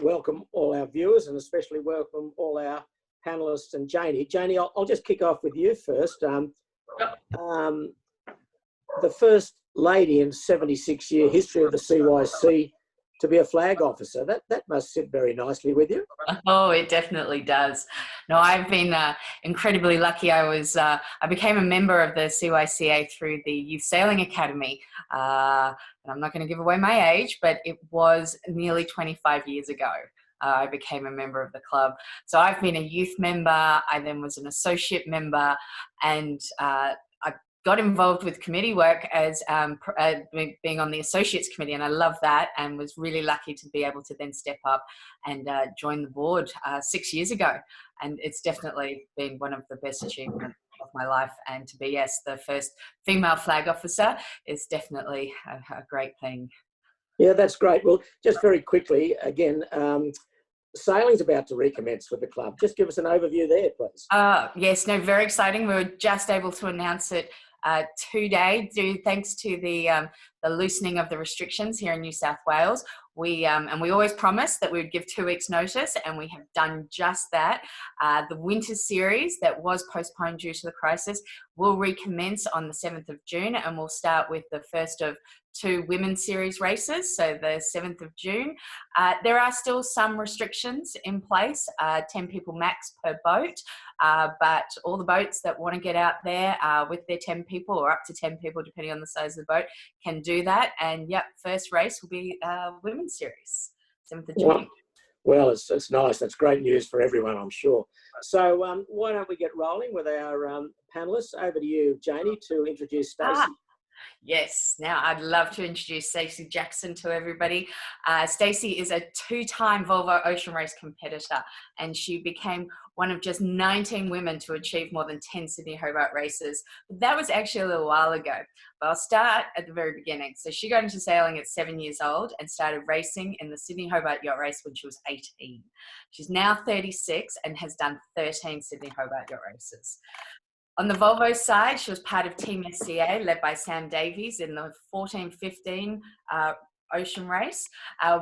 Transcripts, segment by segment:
welcome all our viewers and especially welcome all our panellists and Janie. Janie, I'll just kick off with you first. The first lady in 76-year history of the CYC to be a flag officer. That must sit very nicely with you. Oh, it definitely does. No, I've been incredibly lucky. I became a member of the CYCA through the Youth Sailing Academy. And I'm not going to give away my age, but it was nearly 25 years ago. I became a member of the club. So I've been a youth member. I then was an associate member, and I got involved with committee work as being on the associates committee, and I love that, and was really lucky to be able to then step up and join the board 6 years ago. And it's definitely been one of the best achievements of my life, and to be, yes, the first female flag officer is definitely a great thing. Yeah, that's great. Well, just very quickly, again, sailing's about to recommence with the club. Just give us an overview there, please. Yes, no, very exciting. We were just able to announce it today, thanks to the loosening of the restrictions here in New South Wales. We always promised that we would give 2 weeks' notice, and we have done just that. The winter series that was postponed due to the crisis will recommence on the 7th of June, and we'll start with the first of 2 women's series races, so the 7th of June. There are still some restrictions in place, 10 people max per boat, but all the boats that want to get out there with their 10 people or up to 10 people, depending on the size of the boat, can do that. And yep, first race will be women's series, 7th of June. Well, it's nice. That's great news for everyone, I'm sure. So why don't we get rolling with our panellists? Over to you, Janie, to introduce Stacey. Yes, now I'd love to introduce Stacey Jackson to everybody. Stacey is a 2-time Volvo Ocean Race competitor, and she became one of just 19 women to achieve more than 10 Sydney Hobart races. But that was actually a little while ago. But I'll start at the very beginning. So she got into sailing at 7 years old and started racing in the Sydney Hobart Yacht Race when she was 18. She's now 36 and has done 13 Sydney Hobart Yacht Races. On the Volvo side, she was part of Team SCA, led by Sam Davies in the 14-15 ocean race,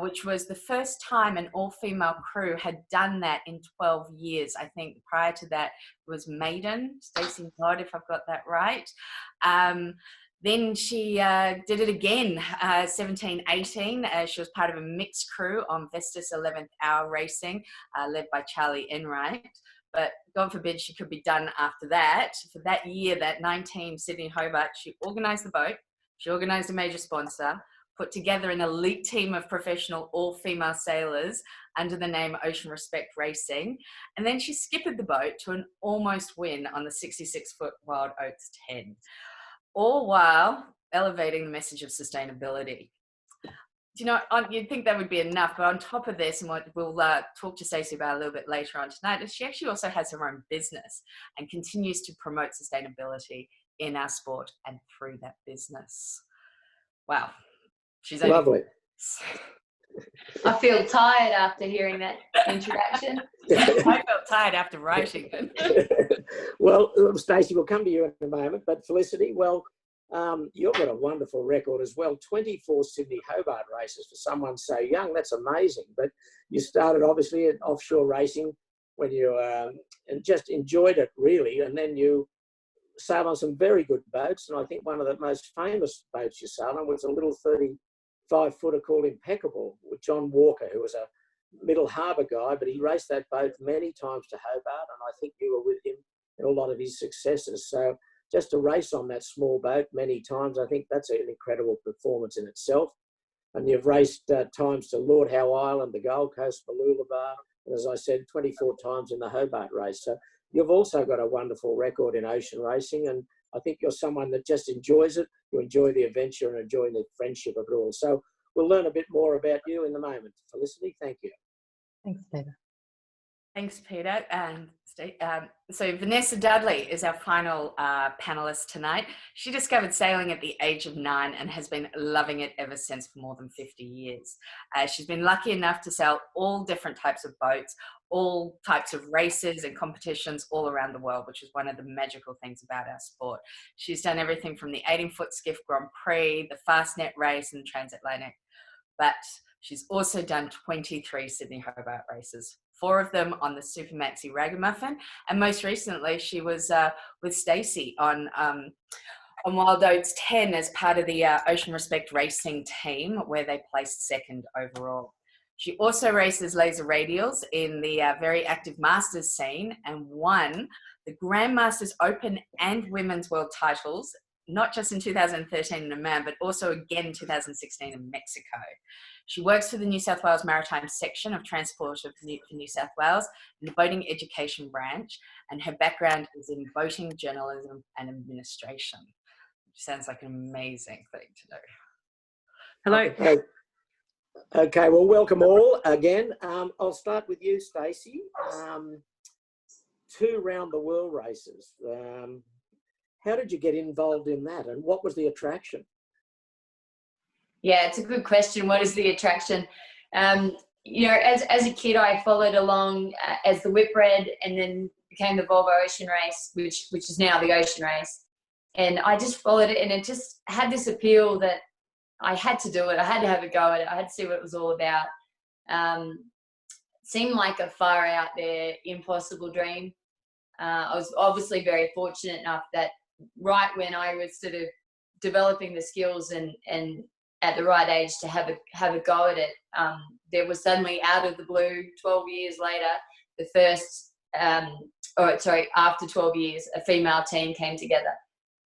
which was the first time an all-female crew had done that in 12 years. I think prior to that was Maiden, Stacey nod if I've got that right. Then she did it again, 17-18. She was part of a mixed crew on Vestas 11th Hour Racing, led by Charlie Enright. But God forbid she could be done after that. For that year, that 19 Sydney Hobart, she organised the boat, she organised a major sponsor, put together an elite team of professional all-female sailors under the name Ocean Respect Racing, and then she skippered the boat to an almost win on the 66-foot Wild Oats 10, all while elevating the message of sustainability. You know, you'd think that would be enough, but on top of this, and what we'll talk to Stacey about a little bit later on tonight, is she actually also has her own business and continues to promote sustainability in our sport and through that business. Wow. She's lovely. I feel tired after hearing that introduction. I felt tired after writing it. Well, Stacey, we'll come to you in a moment, but Felicity, well, you've got a wonderful record as well. 24 Sydney Hobart races for someone so young. That's amazing. But you started obviously at offshore racing when you and just enjoyed it really, and then you sailed on some very good boats. And I think one of the most famous boats you sailed on was a little 35-footer called Impeccable with John Walker, who was a Middle Harbour guy, but he raced that boat many times to Hobart, and I think you were with him in a lot of his successes. So just to race on that small boat many times, I think that's an incredible performance in itself. And you've raced times to Lord Howe Island, the Gold Coast, Mooloolaba, and as I said, 24 times in the Hobart race. So you've also got a wonderful record in ocean racing, and I think you're someone that just enjoys it. You enjoy the adventure and enjoy the friendship of it all. So we'll learn a bit more about you in the moment. Felicity, thank you. Thanks, Peter. Thanks, Peter. So Vanessa Dudley is our final panellist tonight. She discovered sailing at the age of 9 and has been loving it ever since for more than 50 years. She's been lucky enough to sail all different types of boats, all types of races and competitions all around the world, which is one of the magical things about our sport. She's done everything from the 18-foot skiff Grand Prix, the Fastnet race and the transatlantic. But She's also done 23 Sydney Hobart races, 4 of them on the Super Maxi Ragamuffin, and most recently she was with Stacey on Wild Oats 10 as part of the Ocean Respect Racing team, where they placed 2nd overall. She also races laser radials in the very active Masters scene and won the Grandmasters Open and Women's World titles, not just in 2013 in Oman, but also again in 2016 in Mexico. She works for the New South Wales Maritime Section of Transport of New South Wales in the Boating Education Branch, and her background is in boating, journalism and administration. Which sounds like an amazing thing to do. Hello. Okay, well, welcome all again. I'll start with you, Stacey. 2 round the world races. How did you get involved in that, and what was the attraction? Yeah, it's a good question. What is the attraction? You know, as a kid, I followed along as the Whitbread, and then became the Volvo Ocean Race, which is now the Ocean Race. And I just followed it, and it just had this appeal that I had to do it. I had to have a go at it. I had to see what it was all about. Seemed like a far out there, impossible dream. I was obviously very fortunate enough that right when I was sort of developing the skills and at the right age to have a go at it, there was suddenly out of the blue, 12 years later, the first, after 12 years, a female team came together.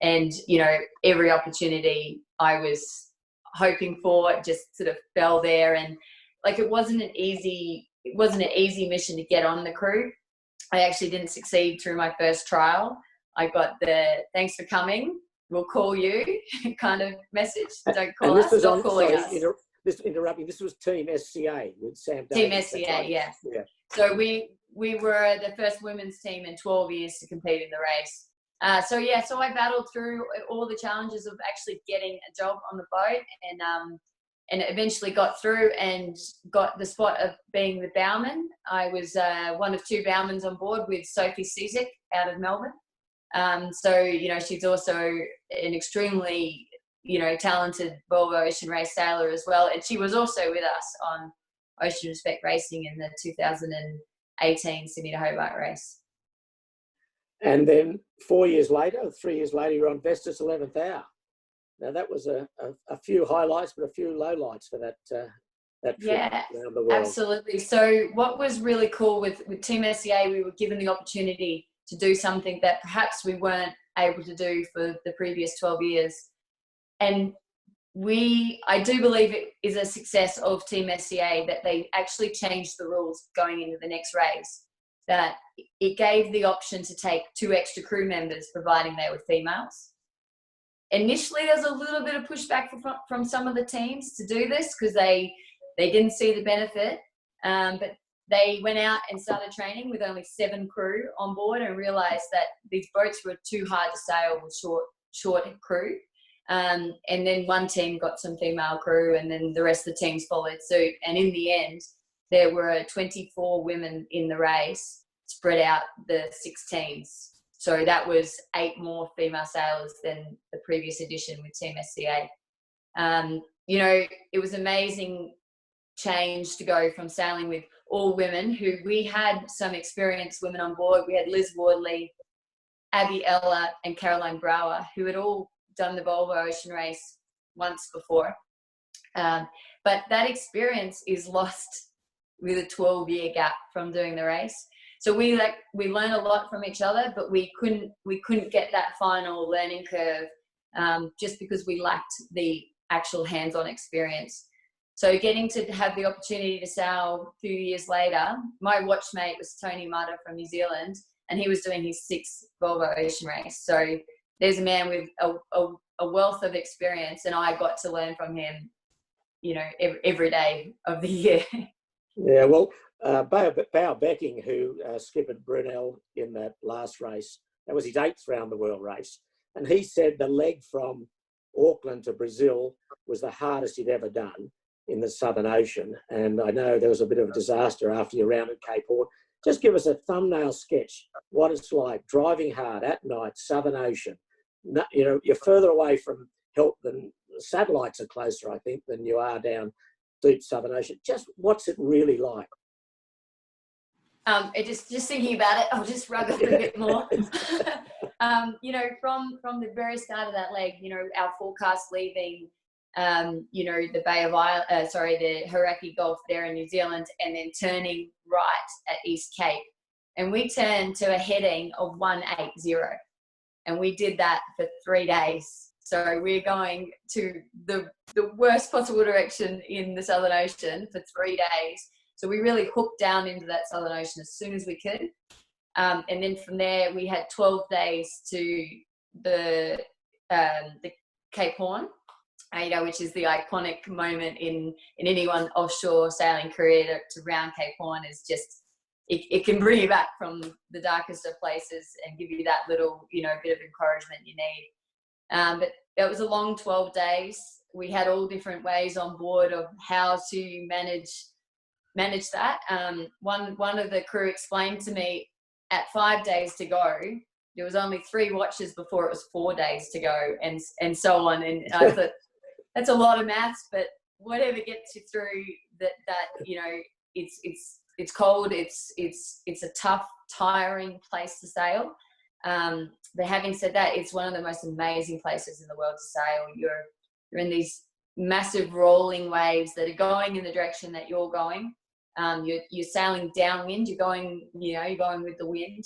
And, you know, every opportunity I was hoping for just sort of fell there. And like, it wasn't an easy mission to get on the crew. I actually didn't succeed through my first trial. I got the "thanks for coming, we'll call you" kind of message. Don't call us, stop calling us. Interrupting, this was Team SCA with Sam Team Davis. SCA, Right? yeah. So we were the first women's team in 12 years to compete in the race. So I battled through all the challenges of actually getting a job on the boat, and eventually got through and got the spot of being the bowman. I was one of 2 bowmans on board with Sophie Cizik out of Melbourne. So, you know, she's also an extremely, you know, talented Volvo Ocean Race sailor as well. And she was also with us on Ocean Respect Racing in the 2018 Sydney to Hobart race. And then 3 years later, you're on Vestas 11th Hour. Now, that was a few highlights, but a few lowlights for that trip around the world. Absolutely. So what was really cool with Team SCA, we were given the opportunity to do something that perhaps we weren't able to do for the previous 12 years. And I do believe it is a success of Team SCA that they actually changed the rules going into the next race, that it gave the option to take 2 extra crew members, providing they were females. Initially, there was a little bit of pushback from some of the teams to do this because they didn't see the benefit, but they went out and started training with only 7 crew on board and realised that these boats were too hard to sail with short crew. And then one team got some female crew, and then the rest of the teams followed suit. And in the end, there were 24 women in the race, spread out the 6 teams. So that was 8 more female sailors than the previous edition with Team SCA. You know, it was amazing change to go from sailing with all women, who we had some experienced women on board. We had Liz Wardley, Abby Ella and Caroline Brower, who had all done the Volvo Ocean Race once before. But that experience is lost with a 12-year gap from doing the race. So we learned a lot from each other, but we couldn't get that final learning curve just because we lacked the actual hands-on experience. So getting to have the opportunity to sail a few years later, my watchmate was Tony Mutter from New Zealand, and he was doing his 6th Volvo Ocean Race. So there's a man with a wealth of experience, and I got to learn from him, you know, every day of the year. Yeah, well, Bao Becking, who skippered Brunel in that last race, that was his 8th round the world race, and he said the leg from Auckland to Brazil was the hardest he'd ever done in the Southern Ocean. And I know there was a bit of a disaster after your round at Cape Horn. Just give us a thumbnail sketch what it's like driving hard at night, Southern Ocean. You know, you're further away from help than satellites are closer, I think, than you are down deep Southern Ocean. Just what's it really like? Just thinking about it, I'll just rub it a bit more. You know, from the very start of that leg, you know, our forecast leaving, you know, the Bay of the Hauraki Gulf there in New Zealand, and then turning right at East Cape, and we turned to a heading of 180, and we did that for 3 days. So we're going to the worst possible direction in the Southern Ocean for 3 days. So we really hooked down into that Southern Ocean as soon as we could. And then from there, we had 12 days to the Cape Horn, you know, which is the iconic moment in anyone offshore sailing career to round Cape Horn. Is just, it can bring you back from the darkest of places and give you that little, you know, bit of encouragement you need. But it was a long 12 days. We had all different ways on board of how to manage that. One of the crew explained to me, at 5 days to go, there was only 3 watches before it was 4 days to go, and so on. And I thought, that's a lot of maths, but whatever gets you through that, you know, it's cold, it's a tough, tiring place to sail. But having said that, it's one of the most amazing places in the world to sail. You're in these massive rolling waves that are going in the direction that you're going. You're sailing downwind. You're going with the wind,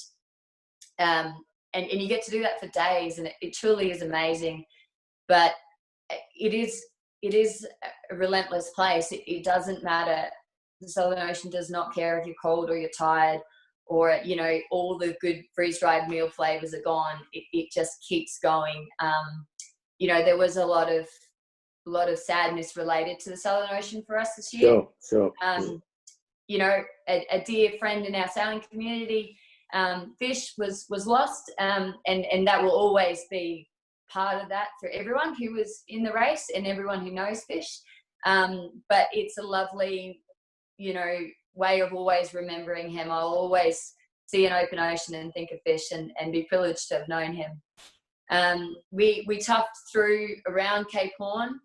and you get to do that for days, and it truly is amazing. But it is a relentless place. It doesn't matter. The Southern Ocean does not care if you're cold or you're tired, or, you know, all the good freeze-dried meal flavors are gone. It just keeps going. You know, there was a lot of sadness related to the Southern Ocean for us this year. Sure. You know, a dear friend in our sailing community, Fish, was lost, and that will always be part of that for everyone who was in the race and everyone who knows Fish. But it's a lovely, you know, way of always remembering him. I'll always see an open ocean and think of Fish, and be privileged to have known him. We toughed through around Cape Horn.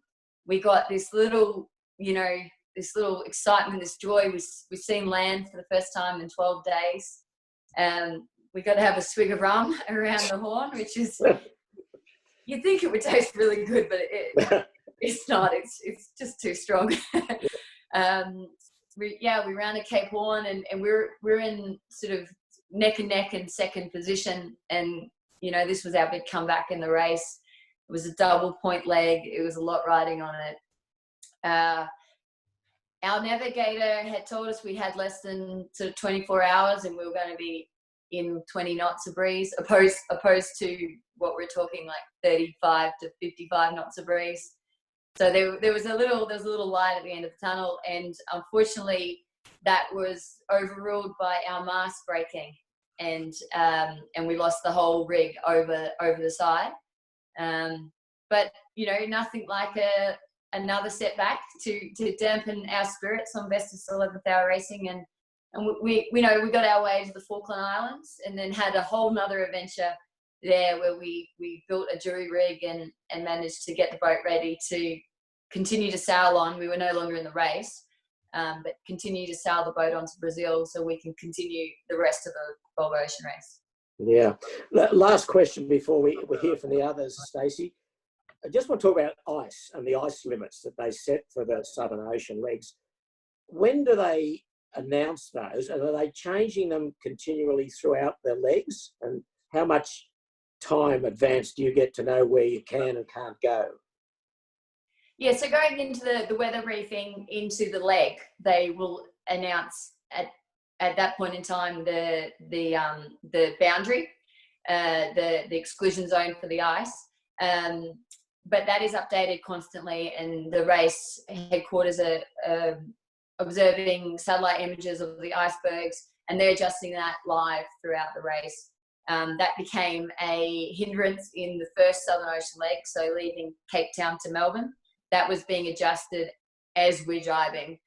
We got this little, you know, this little excitement, this joy. We've seen land for the first time in 12 days. We got to have a swig of rum around the Horn, which is, you'd think it would taste really good, but it's not. It's just too strong. We rounded Cape Horn, and we're in sort of neck and neck in second position. And, you know, this was our big comeback in the race. It was a double point leg. It was a lot riding on it. Our navigator had told us we had less than sort of 24 hours and we were going to be in 20 knots of breeze, opposed to what we're talking like 35 to 55 knots of breeze. So there was a little light at the end of the tunnel, and unfortunately that was overruled by our mast breaking, and we lost the whole rig over the side. But, you know, nothing like another setback to dampen our spirits on Vestas 11th hour racing, and we got our way to the Falkland Islands, and then had a whole nother adventure there where we built a jury rig and managed to get the boat ready to continue to sail on. We were no longer in the race, but continue to sail the boat on to Brazil so we can continue the rest of the Volvo Ocean race. Yeah. Last question before we hear from the others, Stacey. I just want to talk about ice and the ice limits that they set for the Southern Ocean legs. When do they announce those? And are they changing them continually throughout the legs? And how much time advance do you get to know where you can and can't go? Yeah, so going into the weather briefing into the leg, they will announce at that point in time the boundary, the exclusion zone for the ice. But that is updated constantly, and the race headquarters are observing satellite images of the icebergs, and they're adjusting that live throughout the race. That became a hindrance in the first Southern Ocean leg, so leaving Cape Town to Melbourne. That was being adjusted as we're jibing.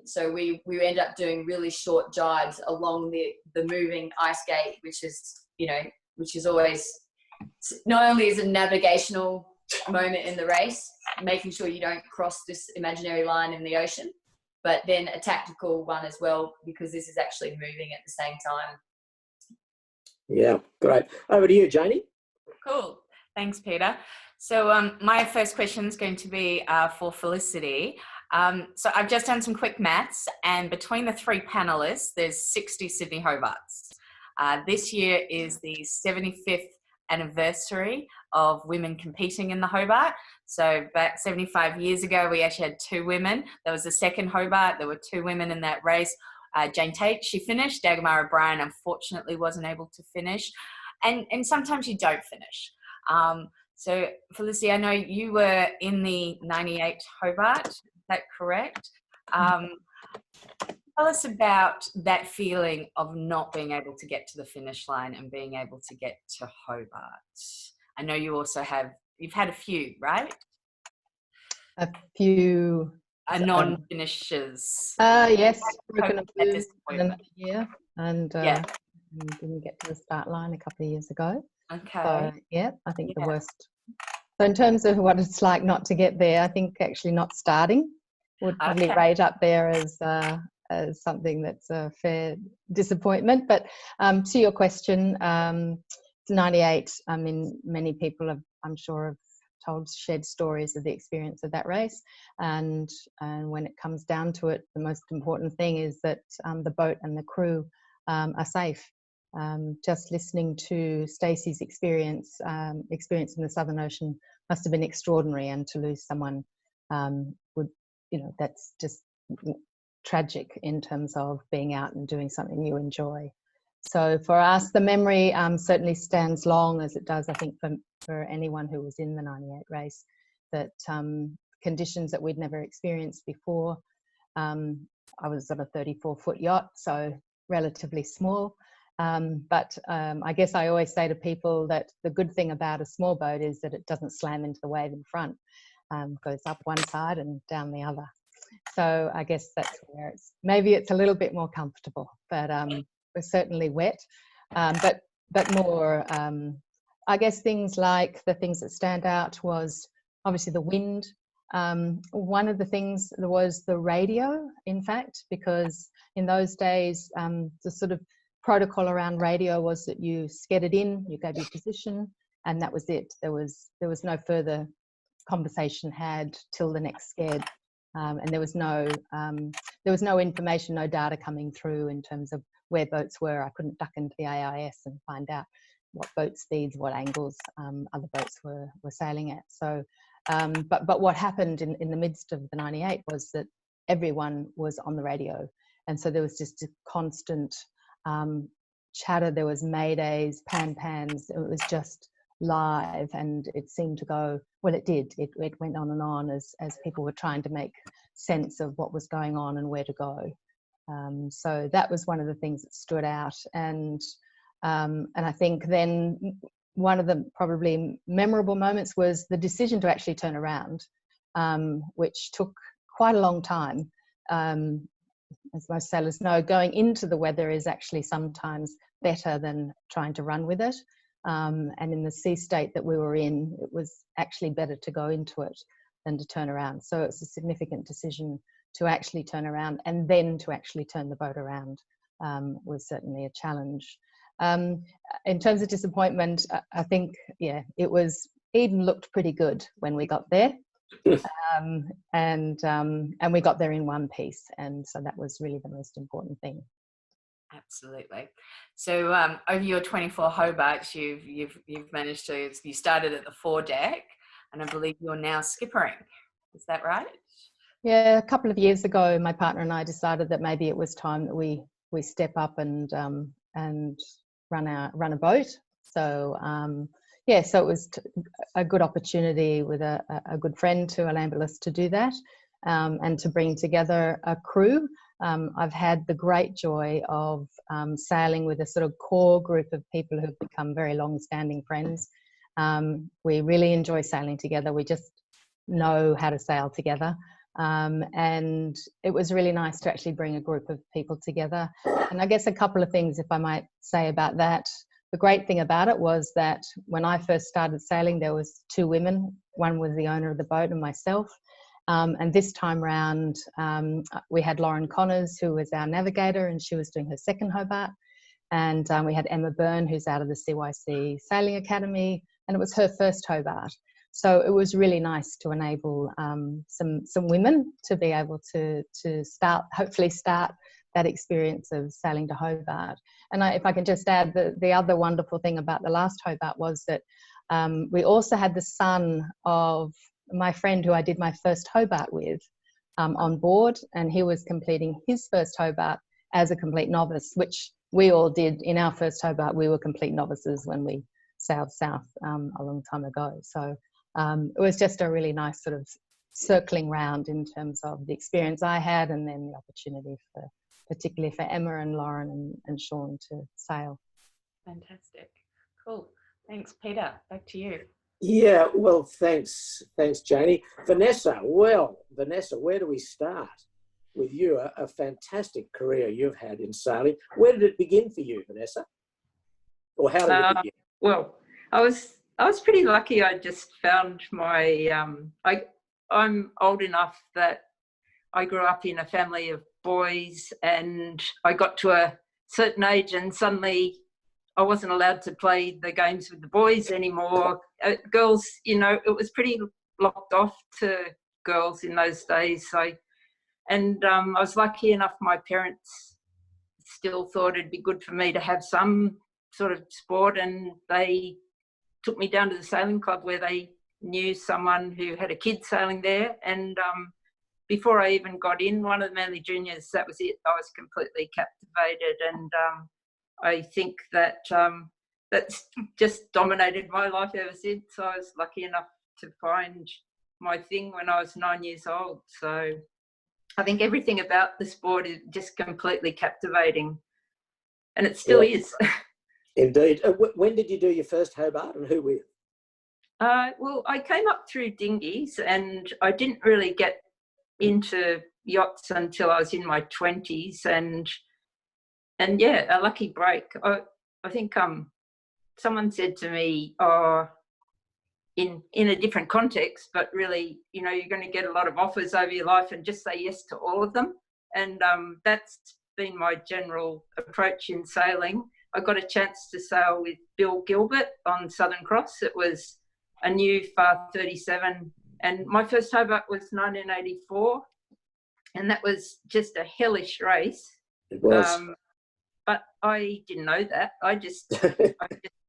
So we end up doing really short jibes along the moving ice gate, which is always, not only is a navigational moment in the race, making sure you don't cross this imaginary line in the ocean, but then a tactical one as well, because this is actually moving at the same time. Yeah, great. Over to you, Janie. Cool. Thanks, Peter. So my first question is going to be for Felicity. So I've just done some quick maths, and between the three panelists, there's 60 Sydney Hobarts. This year is the 75th anniversary of women competing in the Hobart. So back 75 years ago, we actually had 2 women. There was the second Hobart. There were 2 women in that race. Jane Tate, she finished. Dagmar O'Brien, unfortunately, wasn't able to finish. And sometimes you don't finish. So Felicity, I know you were in the 98 Hobart. Is that correct? Tell us about that feeling of not being able to get to the finish line and being able to get to Hobart. I know you also you've had a few, right? A few non-finishers. Yes, broken a That boot disappointment. another year, and didn't get to the start line a couple of years ago. Okay. So yeah, I think the worst. So in terms of what it's like not to get there, I think actually not starting would probably rate up there as something that's a fair disappointment. But to your question, it's 98. I mean, many people have, I'm sure, have shared stories of the experience of that race, and when it comes down to it, the most important thing is that the boat and the crew are safe. Just listening to Stacey's experience in the Southern Ocean must have been extraordinary, and to lose someone that's just tragic in terms of being out and doing something you enjoy. So for us, the memory certainly stands long, as it does, I think, for anyone who was in the 98 race, that conditions that we'd never experienced before. I was on a 34-foot yacht, so relatively small. But I guess I always say to people that the good thing about a small boat is that it doesn't slam into the wave in front. Goes up one side and down the other. So I guess that's where maybe it's a little bit more comfortable, but we're certainly wet. But more, I guess things like the things that stand out was obviously the wind. One of the things was the radio, in fact, because in those days, the sort of protocol around radio was that you skedded in, you gave your position, and that was it. There was no further conversation had till the next sked, and there was no information, no data coming through in terms of where boats were. I couldn't duck into the AIS and find out what boat speeds, what angles other boats were sailing at. So, but what happened in the midst of the 98 was that everyone was on the radio, and so there was just a constant chatter. There was maydays, pans. It was just live, and it seemed to go, well, it did. It went on and on as people were trying to make sense of what was going on and where to go. So that was one of the things that stood out. And I think then one of the probably memorable moments was the decision to actually turn around, which took quite a long time. As most sailors know, going into the weather is actually sometimes better than trying to run with it. And in the sea state that we were in, it was actually better to go into it than to turn around. So it's a significant decision to actually turn around, and then to actually turn the boat around was certainly a challenge. In terms of disappointment, I think, it was, Eden looked pretty good when we got there. And we got there in one piece, and so that was really the most important thing. Absolutely. So over your 24 Hobarts, you've managed to, you started at the foredeck, and I believe you're now skippering. Is that right? Yeah, a couple of years ago, my partner and I decided that maybe it was time that we step up and run a boat. So so it was a good opportunity with a good friend to enable us to do that, and to bring together a crew. I've had the great joy of sailing with a sort of core group of people who've become very long-standing friends. We really enjoy sailing together. We just know how to sail together. And it was really nice to actually bring a group of people together. And I guess a couple of things, if I might say about that. the great thing about it was that when I first started sailing, there was 2 women. One was the owner of the boat and myself. And this time round, we had Lauren Connors, who was our navigator, and she was doing her second Hobart. And we had Emma Byrne, who's out of the CYC Sailing Academy, and it was her first Hobart. So it was really nice to enable some women to be able to hopefully start that experience of sailing to Hobart. And if I can just add, the other wonderful thing about the last Hobart was that we also had the son of my friend who I did my first Hobart with on board, and he was completing his first Hobart as a complete novice, which we all did in our first Hobart. We were complete novices when we sailed south a long time ago. So it was just a really nice sort of circling round in terms of the experience I had, and then the opportunity particularly for Emma and Lauren and Sean to sail. Fantastic. Cool. Thanks, Peter. Back to you. Yeah, well, thanks, Janie. Vanessa, where do we start with you? A fantastic career you've had in sailing. Where did it begin for you, Vanessa? Or how did it begin? Well, I was pretty lucky. I just found my, I'm old enough that I grew up in a family of boys, and I got to a certain age and suddenly I wasn't allowed to play the games with the boys anymore. Girls, it was pretty locked off to girls in those days. I was lucky enough, my parents still thought it'd be good for me to have some sort of sport, and they took me down to the sailing club where they knew someone who had a kid sailing there. And before I even got in, one of the Manly Juniors, that was it. I was completely captivated, and I think that that's just dominated my life ever since. I was lucky enough to find my thing when I was 9 years old. So I think everything about the sport is just completely captivating, and it still is. Indeed. When did you do your first Hobart, and who with? Well, I came up through dinghies, and I didn't really get into yachts until I was in my 20s, and yeah, a lucky break. I think someone said to me, in a different context, but really, you're going to get a lot of offers over your life, and just say yes to all of them. And that's been my general approach in sailing. I got a chance to sail with Bill Gilbert on Southern Cross. It was a new FAR 37, and my first Hobart was 1984, and that was just a hellish race. It was. But I didn't know that. I just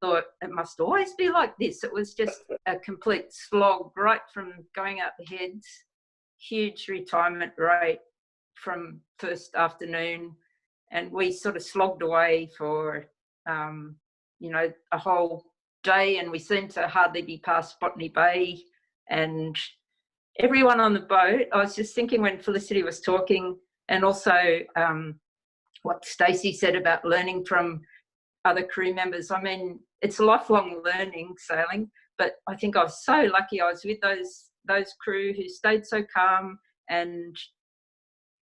thought it must always be like this. It was just a complete slog right from going out the heads, huge retirement rate from first afternoon, and we sort of slogged away for a whole day, and we seemed to hardly be past Botany Bay. And everyone on the boat, I was just thinking when Felicity was talking, and also what Stacey said about learning from other crew members. I mean, it's a lifelong learning, sailing, but I think I was so lucky I was with those crew who stayed so calm and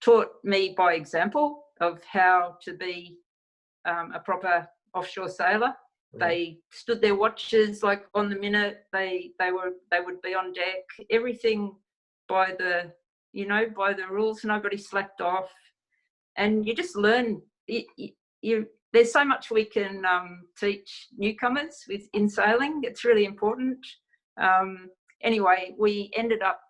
taught me by example of how to be a proper offshore sailor. They stood their watches like on the minute. They would be on deck. Everything by the rules. Nobody slacked off, and you just learn. There's so much we can teach newcomers in sailing. It's really important. Anyway, we ended up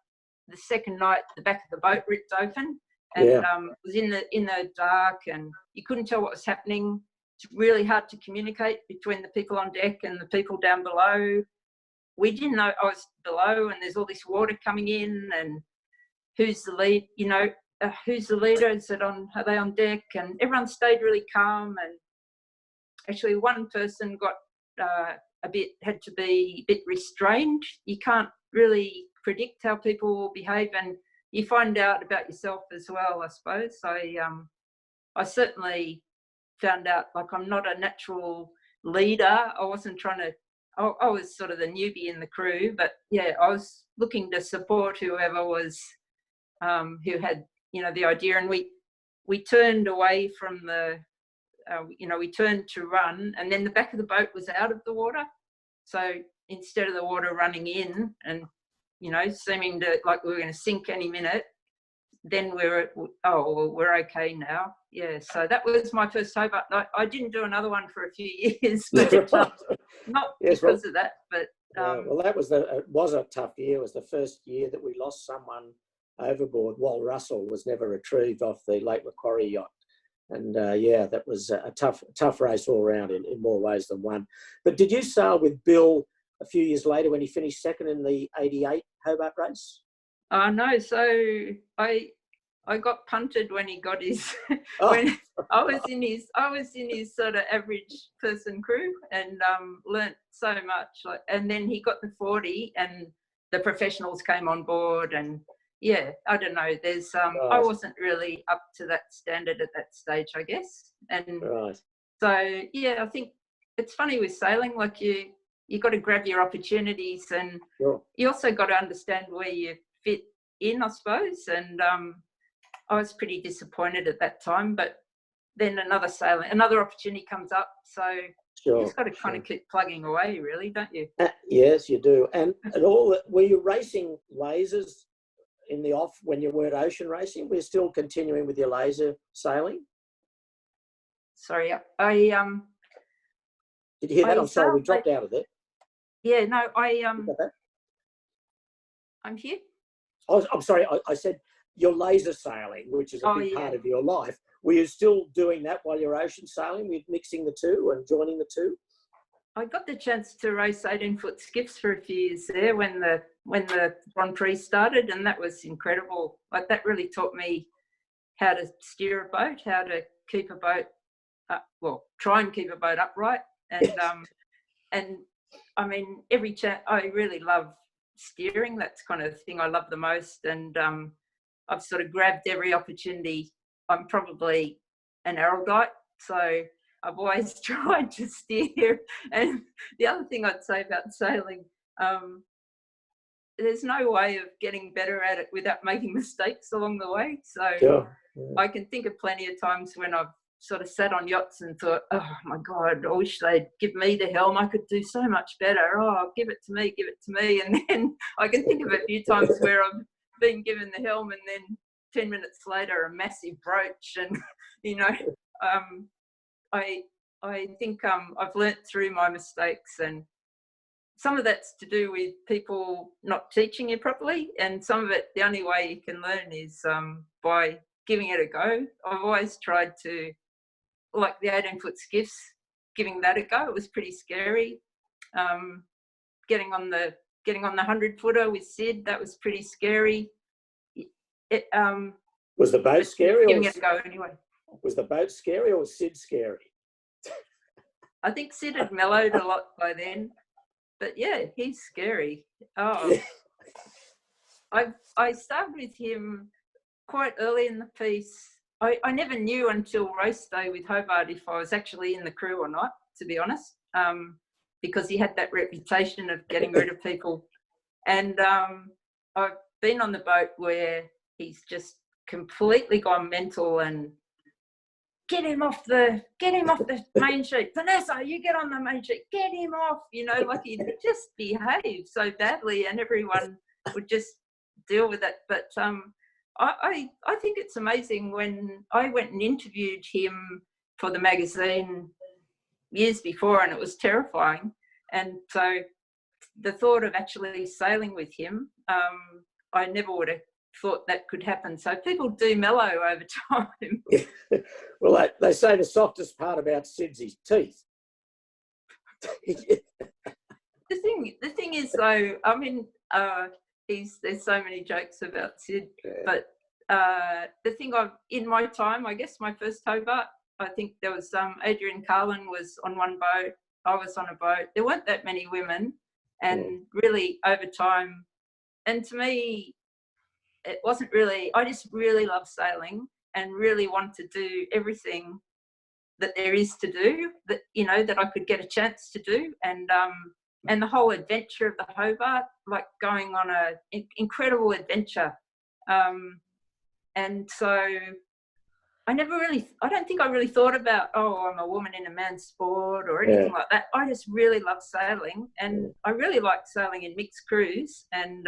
the second night, the back of the boat ripped open, and it was in the dark, and you couldn't tell what was happening. It's really hard to communicate between the people on deck and the people down below. We didn't know I was below, and there's all this water coming in, and who's the lead? Who's the leader? Are they on deck? And everyone stayed really calm. And actually, one person got had to be a bit restrained. You can't really predict how people will behave, and you find out about yourself as well, I suppose. I certainly found out, like, I'm not a natural leader. I wasn't trying to, I was sort of the newbie in the crew, but yeah, I was looking to support whoever was, who had, the idea. And we turned away from the we turned to run, and then the back of the boat was out of the water. So instead of the water running in and, seeming to like we were going to sink any minute, then we're okay now. Yeah, so that was my first Hobart. I didn't do another one for a few years, but not because of that. But well, it was a tough year. It was the first year that we lost someone overboard. Wal Russell was never retrieved off the Lake Macquarie yacht. And that was a tough race all around in more ways than one. But did you sail with Bill a few years later when he finished second in the '88 Hobart race? No, so I got punted when he got his when I was in his sort of average person crew, and learnt so much. And then he got the 40, and the professionals came on board, and yeah, I don't know. There's I wasn't really up to that standard at that stage, I guess. And so yeah, I think it's funny with sailing. Like you got to grab your opportunities, and you also got to understand where you fit in, I suppose. And I was pretty disappointed at that time, but then another opportunity comes up. So you just got to kind of keep plugging away, really, don't you? Yes, you do. And were you racing lasers in the off when you weren't ocean racing? We're still continuing with your laser sailing? Sorry, did you hear that? I'm sorry, we dropped out of there. Yeah, no, I'm here. I'm sorry, I said your laser sailing, which is a big part of your life. Were you still doing that while you're ocean sailing? Were you mixing the two and joining the two? I got the chance to race 18-foot skiffs for a few years there when the Grand Prix started, and that was incredible. Like that really taught me how to steer a boat, how to keep a boat try and keep a boat upright, and and I mean I really love steering. That's kind of the thing I love the most, and I've sort of grabbed every opportunity. I'm probably an erudite, so I've always tried to steer. And the other thing I'd say about sailing, there's no way of getting better at it without making mistakes along the way. So I can think of plenty of times when I've sort of sat on yachts and thought, oh my God, I wish they'd give me the helm. I could do so much better. Oh, give it to me. And then I can think of a few times where I've been given the helm, and then 10 minutes later a massive broach, and I think I've learnt through my mistakes, and some of that's to do with people not teaching you properly, and some of it, the only way you can learn is by giving it a go. I've always tried to, like the 18-foot skiffs, giving that a go. It was pretty scary. Getting on the 100-footer with Sid, that was pretty scary. Was the boat scary? Giving it a go anyway. Was the boat scary or was Sid scary? I think Sid had mellowed a lot by then, but yeah, he's scary. I started with him quite early in the piece. I never knew until race day with Hobart if I was actually in the crew or not, to be honest, because he had that reputation of getting rid of people. And I've been on the boat where he's just completely gone mental and get him off the main sheet. Vanessa, you get on the main sheet, get him off. Like he'd just behave so badly, and everyone would just deal with it. But I think it's amazing. When I went and interviewed him for the magazine years before, and it was terrifying. And so the thought of actually sailing with him, I never would have thought that could happen. So people do mellow over time. Well, they say the softest part about Sid's his teeth. The thing is, though, I mean, there's so many jokes about Sid, but the thing in my time, I guess my first Hobart, I think there was Adrian Carlin was on one boat, I was on a boat. There weren't that many women, and really over time, and to me, it wasn't really, I just really love sailing and really want to do everything that there is to do, that, that I could get a chance to do. And the whole adventure of the Hobart, like going on an incredible adventure. And so I don't think I really thought about, oh, I'm a woman in a man's sport or anything like that. I just really love sailing, and I really like sailing in mixed crews. And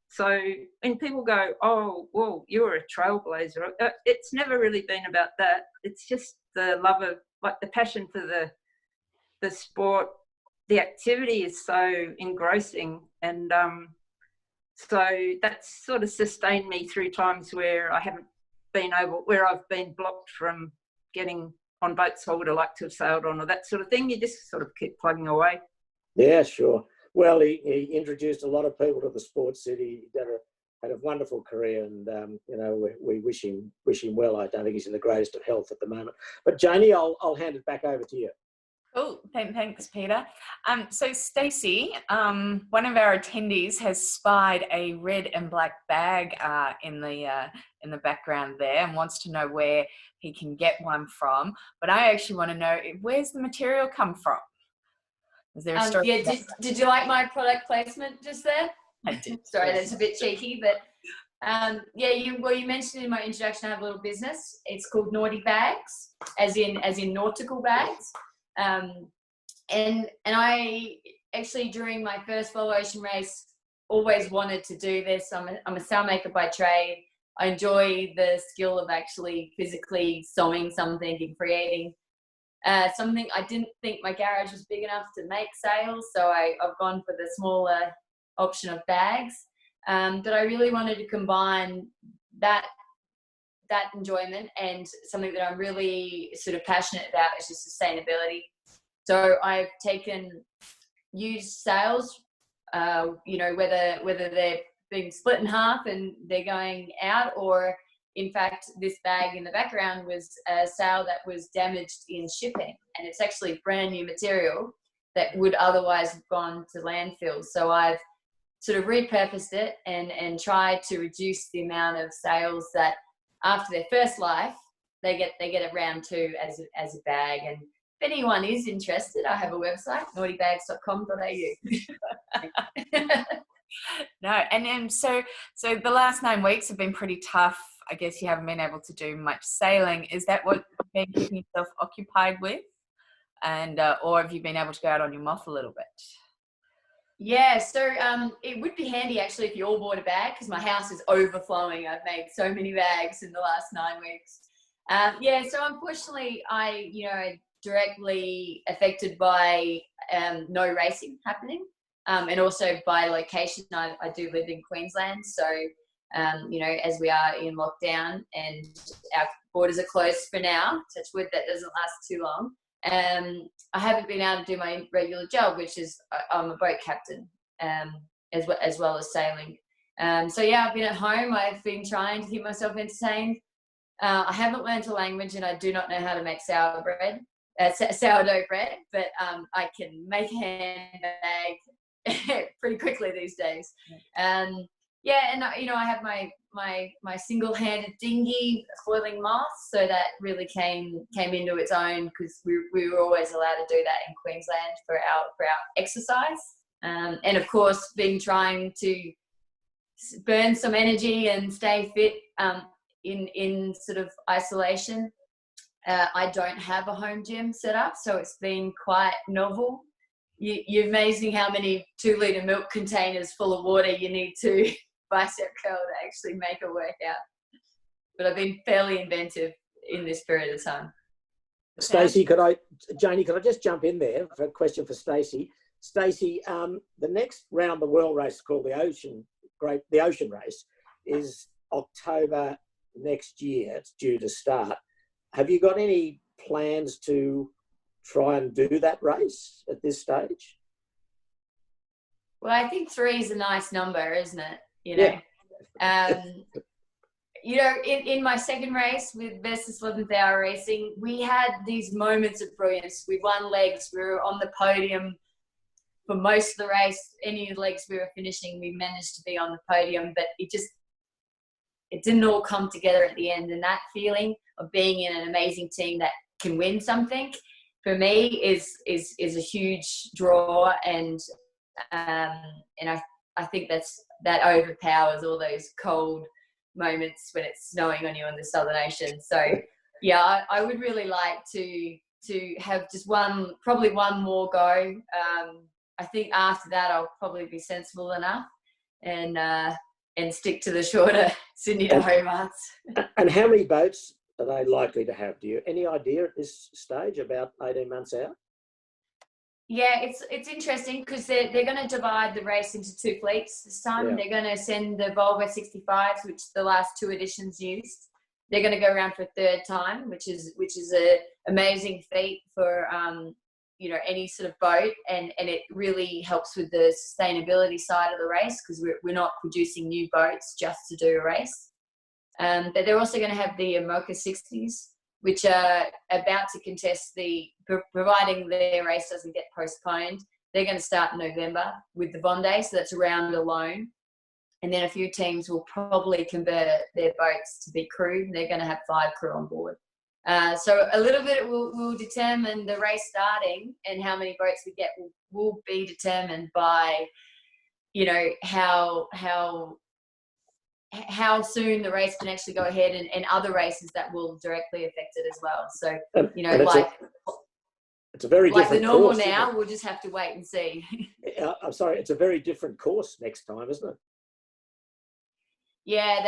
so when people go, oh, well, you're a trailblazer, it's never really been about that. It's just the love of, like, the passion for the sport. The activity is so engrossing, and so that's sort of sustained me through times where I've been blocked from getting on boats I would have liked to have sailed on, or that sort of thing. You just sort of keep plugging away. Yeah, sure. Well, he introduced a lot of people to the sports city. He had a wonderful career, and you know, we wish him well. I don't think he's in the greatest of health at the moment. But Janie, I'll hand it back over to you. Cool. Thanks, Peter. So Stacey, one of our attendees has spied a red and black bag in the background there, and wants to know where he can get one from. But I actually want to know, where's the material come from? Is there a story? Yeah. Did you like my product placement just there? I did. Sorry, that's a bit cheeky, but yeah. You mentioned in my introduction I have a little business. It's called Naughty Bags, as in nautical bags. And I actually, during my first Volvo Ocean race, always wanted to do this. I'm a sailmaker by trade. I enjoy the skill of actually physically sewing something and creating something. I didn't think my garage was big enough to make sails, so I've gone for the smaller option of bags. But I really wanted to combine that enjoyment and something that I'm really sort of passionate about, is just sustainability. So I've taken used sails, you know, whether they're being split in half and they're going out, or in fact, this bag in the background was a sail that was damaged in shipping, and it's actually brand new material that would otherwise have gone to landfill. So I've sort of repurposed it and tried to reduce the amount of sails that, after their first life, they get around to as a bag. And if anyone is interested, I have a website, naughtybags.com.au. No, and then so the last 9 weeks have been pretty tough. I guess you haven't been able to do much sailing. Is that what you've been keeping yourself occupied with? And or have you been able to go out on your moth a little bit? Yeah, so it would be handy actually if you all bought a bag, because my house is overflowing. I've made so many bags in the last 9 weeks. Yeah, so unfortunately I directly affected by no racing happening, and also by location. I do live in Queensland, so you know, as we are in lockdown and our borders are closed for now, touch wood that doesn't last too long, I haven't been able to do my regular job, which is I'm a boat captain, as well as sailing. So yeah, I've been at home. I've been trying to keep myself entertained. I haven't learned a language, and I do not know how to make sourdough bread, but I can make a handbag pretty quickly these days. Yeah, and you know, I have my single-handed dinghy foiling moths, so that really came into its own, because we were always allowed to do that in Queensland for our exercise, and of course, trying to burn some energy and stay fit in sort of isolation. I don't have a home gym set up, so it's been quite novel. You're amazing how many 2-litre milk containers full of water you need to bicep curl to actually make a workout. But I've been fairly inventive in this period of time. Stacey, Janie, could I just jump in there for a question for Stacey? Stacey, the next round the world race, called the Ocean Race, is October next year. It's due to start. Have you got any plans to try and do that race at this stage? Well, I think 3 is a nice number, isn't it? You know, yeah. You know, in my second race with Versus 11th Hour Racing, we had these moments of brilliance. We won legs. We were on the podium for most of the race. Any of the legs we were finishing, we managed to be on the podium, but it didn't all come together at the end. And that feeling of being in an amazing team that can win something, for me, is a huge draw, and I think that overpowers all those cold moments when it's snowing on you in the Southern Ocean. So yeah, I would really like to have just probably one more go. I think after that I'll probably be sensible enough and stick to the shorter Sydney to Hobarts. And how many boats are they likely to have? Do you any idea at this stage, about 18 months out? Yeah, it's interesting because they're going to divide the race into two fleets this time. Yeah. They're going to send the Volvo 65s, which the last two editions used. They're going to go around for a third time, which is a amazing feat for any sort of boat, and it really helps with the sustainability side of the race because we're not producing new boats just to do a race. But they're also going to have the Mocha 60s, which are about to contest providing their race doesn't get postponed. They're going to start in November with the Vendée, so that's a round alone. And then a few teams will probably convert their boats to be crewed. They're going to have 5 crew on board. So a little bit will determine the race starting, and how many boats we get will be determined by, how soon the race can actually go ahead, and other races that will directly affect it as well. So, it's a very different like the normal course, now, we'll just have to wait and see. I'm sorry, it's a very different course next time, isn't it? Yeah,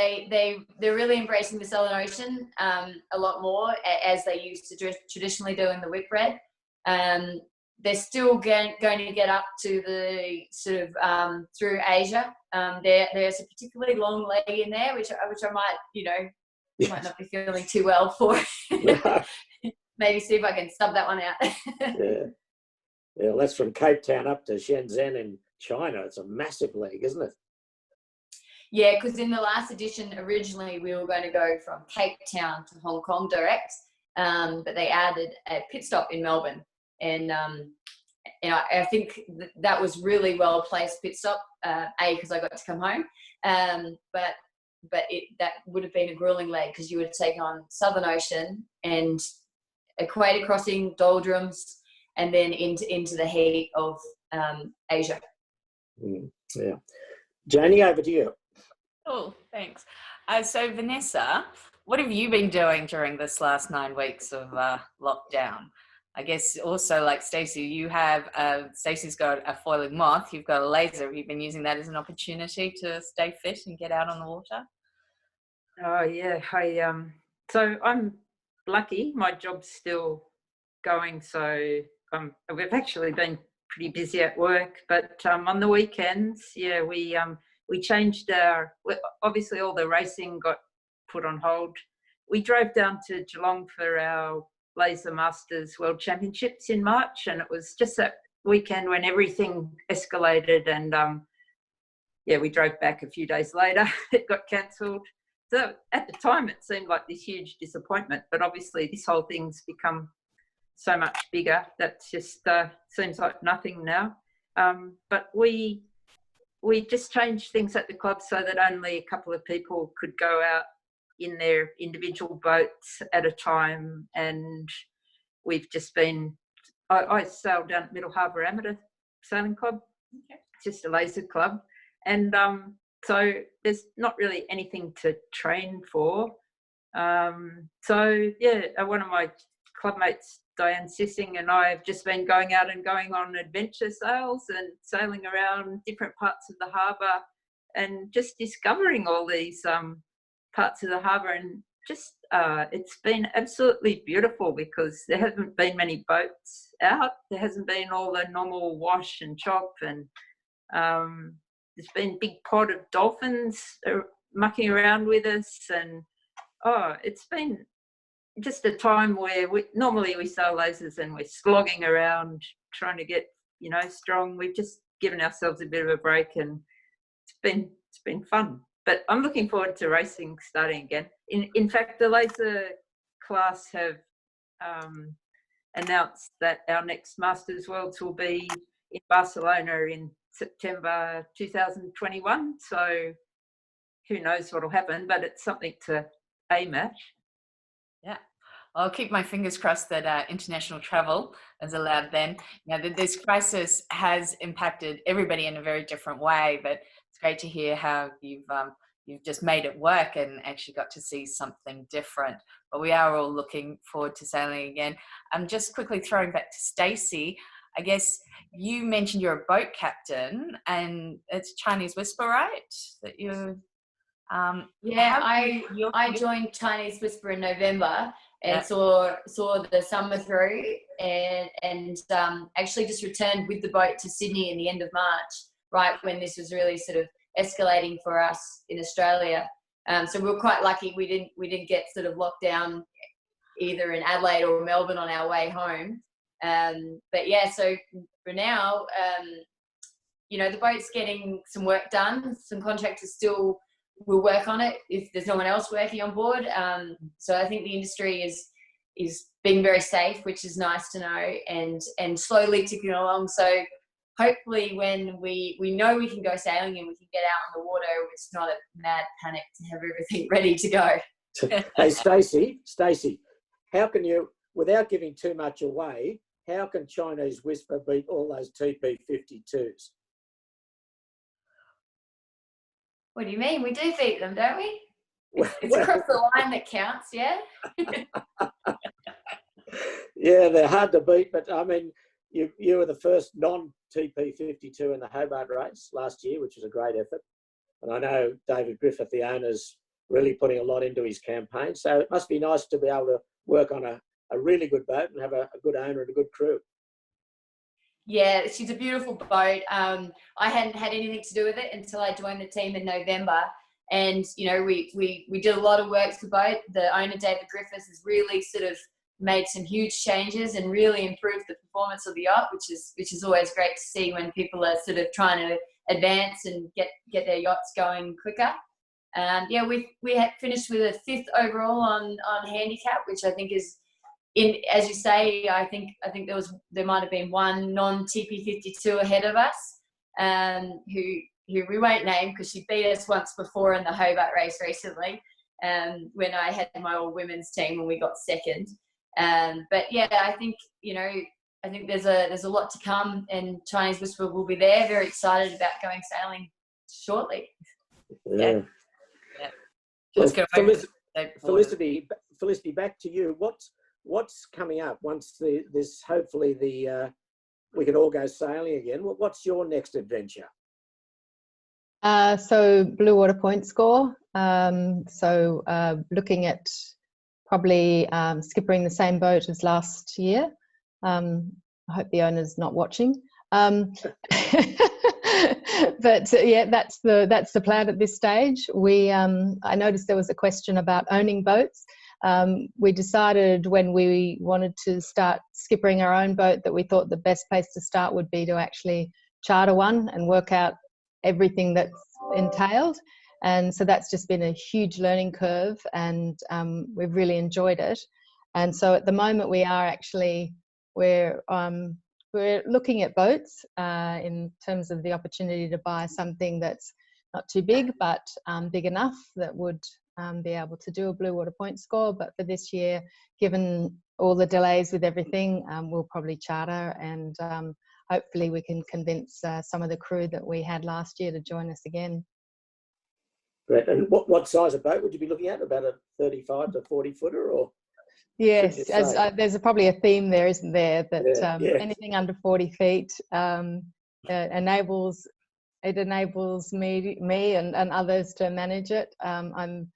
they're really embracing the Southern Ocean a lot more, as they used to traditionally do in the Whitbread. They're still going to get up to the sort of through Asia. There's a particularly long leg in there, which I might, might not be feeling too well for. Maybe see if I can sub that one out. Yeah, that's from Cape Town up to Shenzhen in China. It's a massive leg, isn't it? Yeah, because in the last edition, originally we were going to go from Cape Town to Hong Kong direct, but they added a pit stop in Melbourne, and I think that was really well placed pit stop. Because I got to come home, but that would have been a grueling leg because you would take on Southern Ocean and equator crossing, doldrums, and then into the heat of Asia. Yeah, Janie, over to you. Oh, thanks. So Vanessa, what have you been doing during this last 9 weeks of lockdown? I guess also like Stacey, you have, Stacey's got a foiling moth, you've got a laser. Have you been using that as an opportunity to stay fit and get out on the water? Oh yeah, so I'm lucky, my job's still going, so we've actually been pretty busy at work, but on the weekends, yeah, we changed obviously all the racing got put on hold. We drove down to Geelong for our Laser Masters World Championships in March, and it was just that weekend when everything escalated, and we drove back a few days later. It got cancelled. So at the time it seemed like this huge disappointment, but obviously this whole thing's become so much bigger that just seems like nothing now. But we just changed things at the club so that only a couple of people could go out in their individual boats at a time, and we've just been, I sailed down at Middle Harbour Amateur Sailing Club. Okay. It's just a laser club, and so there's not really anything to train for. So yeah, one of my clubmates, Diane Sissing, and I have just been going out and going on adventure sails and sailing around different parts of the harbour and just discovering all these parts of the harbour, and just it's been absolutely beautiful because there hasn't been many boats out. There hasn't been all the normal wash and chop, and there's been a big pod of dolphins mucking around with us, and it's been just a time where normally we sail lasers and we're slogging around trying to get strong. We've just given ourselves a bit of a break, and it's been fun. But I'm looking forward to racing starting again. In fact, the laser class have announced that our next Masters Worlds will be in Barcelona in September 2021. So who knows what will happen, but it's something to aim at. Yeah, I'll keep my fingers crossed that international travel is allowed then. This crisis has impacted everybody in a very different way, but it's great to hear how you've you've just made it work and actually got to see something different. But we are all looking forward to sailing again. I'm just quickly throwing back to Stacey. I guess you mentioned you're a boat captain, and it's Chinese Whisper, right? That you, I joined Chinese Whisper in November and saw the summer through, and actually just returned with the boat to Sydney in the end of March, right when this was really sort of escalating for us in Australia. So we were quite lucky we didn't get sort of locked down either in Adelaide or Melbourne on our way home. But yeah, so for now, the boat's getting some work done. Some contractors still will work on it if there's no one else working on board. So I think the industry is being very safe, which is nice to know, and slowly ticking along. So hopefully when we know we can go sailing and we can get out on the water, it's not a mad panic to have everything ready to go. Hey, Stacey, how can you, without giving too much away, how can Chinese Whisper beat all those TP52s? What do you mean? We do beat them, don't we? It's across the line that counts, yeah? Yeah, they're hard to beat, but I mean, you were the first non-TP52 in the Hobart race last year, which was a great effort. And I know David Griffith, the owner's really putting a lot into his campaign. So it must be nice to be able to work on a really good boat and have a good owner and a good crew. Yeah, she's a beautiful boat. I hadn't had anything to do with it until I joined the team in November. And, we did a lot of work to the boat. The owner, David Griffiths, has really sort of made some huge changes and really improved the performance of the yacht, which is always great to see when people are sort of trying to advance and get their yachts going quicker. We had finished with a 5th overall on handicap, which I think is, as you say, I think there might have been one non-TP52 ahead of us, who we won't name because she beat us once before in the Hobart race recently, when I had my all women's team and we got second. But yeah, I think there's a lot to come, and Chinese Whisper will be there. Very excited about going sailing shortly. Yeah. Let's go Felicity, back to you. What's coming up once this hopefully we can all go sailing again? What's your next adventure? So Blue Water Point Score. Looking at probably skippering the same boat as last year. I hope the owner's not watching. But yeah, that's the plan at this stage. I noticed there was a question about owning boats. We decided when we wanted to start skippering our own boat that we thought the best place to start would be to actually charter one and work out everything that's entailed. And so that's just been a huge learning curve, and we've really enjoyed it. And so at the moment we're looking at boats in terms of the opportunity to buy something that's not too big, but big enough that would be able to do a Blue Water Point Score. But for this year, given all the delays with everything, we'll probably charter, and hopefully we can convince some of the crew that we had last year to join us again. Great. And what size of boat would you be looking at? About a 35 to 40 footer, or? Yes, there's probably a theme there, isn't there? That anything under 40 feet enables me and others to manage it. I'm